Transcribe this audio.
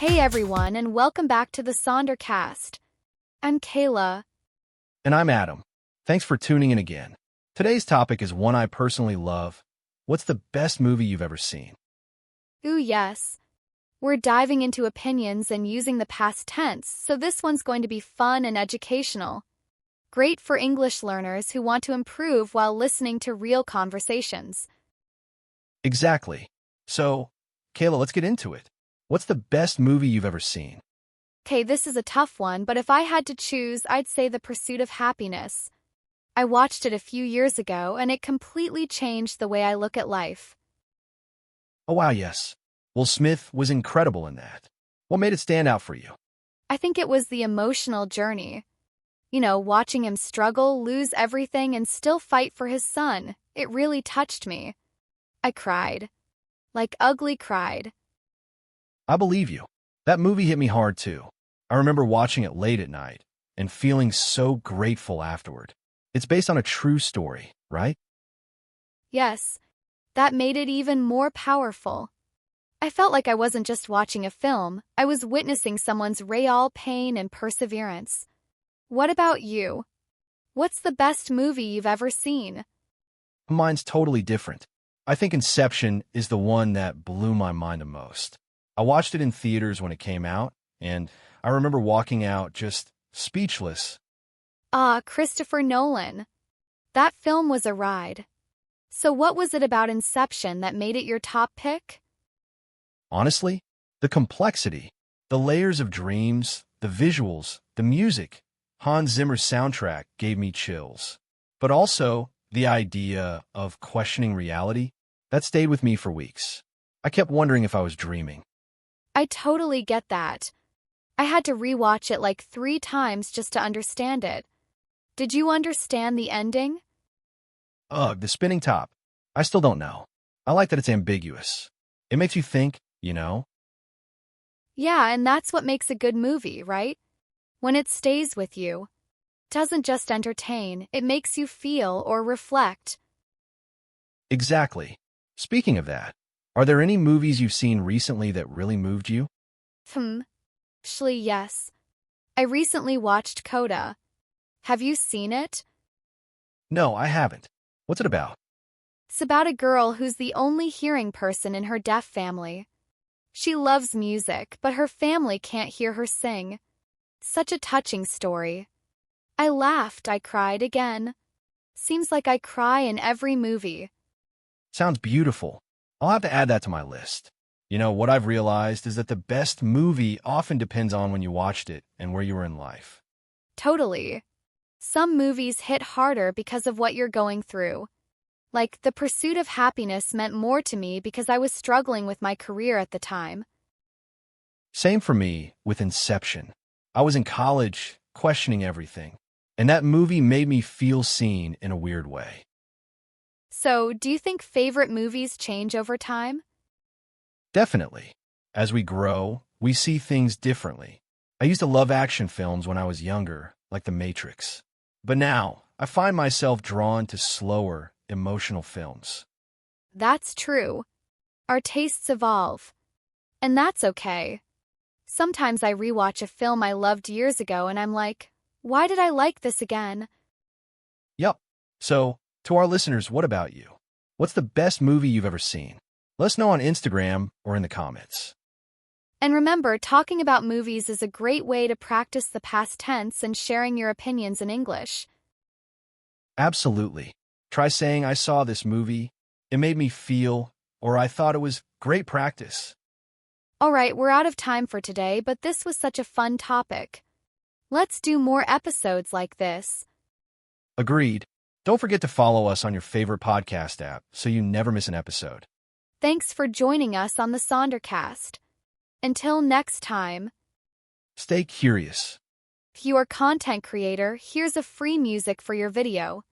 Hey everyone, and welcome back to the Sonder Cast. I'm Kayla. And I'm Adam. Thanks for tuning in again. Today's topic is one I personally love. What's the best movie you've ever seen? Ooh, yes. We're diving into opinions and using the past tense, so this one's going to be fun and educational. Great for English learners who want to improve while listening to real conversations. Exactly. So, Kayla, let's get into it. What's the best movie you've ever seen? Okay, this is a tough one, but if I had to choose, I'd say The Pursuit of Happiness. I watched it a few years ago, and it completely changed the way I look at life. Oh, wow, yes. Will Smith was incredible in that. What made it stand out for you? I think it was the emotional journey. Watching him struggle, lose everything, and still fight for his son. It really touched me. I cried. Like ugly cried. I believe you. That movie hit me hard, too. I remember watching it late at night and feeling so grateful afterward. It's based on a true story, right? Yes, that made it even more powerful. I felt like I wasn't just watching a film, I was witnessing someone's real pain and perseverance. What about you? What's the best movie you've ever seen? Mine's totally different. I think Inception is the one that blew my mind the most. I watched it in theaters when it came out, and I remember walking out just speechless. Christopher Nolan. That film was a ride. So what was it about Inception that made it your top pick? Honestly, the complexity, the layers of dreams, the visuals, the music, Hans Zimmer's soundtrack gave me chills. But also, the idea of questioning reality, that stayed with me for weeks. I kept wondering if I was dreaming. I totally get that. I had to rewatch it like 3 times just to understand it. Did you understand the ending? Ugh, the spinning top. I still don't know. I like that it's ambiguous. It makes you think, you know? Yeah, and that's what makes a good movie, right? When it stays with you. Doesn't just entertain, it makes you feel or reflect. Exactly. Speaking of that, are there any movies you've seen recently that really moved you? Actually, yes. I recently watched Coda. Have you seen it? No, I haven't. What's it about? It's about a girl who's the only hearing person in her deaf family. She loves music, but her family can't hear her sing. Such a touching story. I laughed, I cried again. Seems like I cry in every movie. Sounds beautiful. I'll have to add that to my list. What I've realized is that the best movie often depends on when you watched it and where you were in life. Totally. Some movies hit harder because of what you're going through. Like, The Pursuit of Happiness meant more to me because I was struggling with my career at the time. Same for me with Inception. I was in college, questioning everything, and that movie made me feel seen in a weird way. So, do you think favorite movies change over time? Definitely. As we grow, we see things differently. I used to love action films when I was younger, like The Matrix. But now, I find myself drawn to slower, emotional films. That's true. Our tastes evolve. And that's okay. Sometimes I rewatch a film I loved years ago and I'm like, why did I like this again? Yup. So, to our listeners, what about you? What's the best movie you've ever seen? Let us know on Instagram or in the comments. And remember, talking about movies is a great way to practice the past tense and sharing your opinions in English. Absolutely. Try saying, I saw this movie, it made me feel, or I thought it was great practice. All right, we're out of time for today, but this was such a fun topic. Let's do more episodes like this. Agreed. Don't forget to follow us on your favorite podcast app so you never miss an episode. Thanks for joining us on the Sonder Cast. Until next time. Stay curious. If you are a content creator, here's a free music for your video.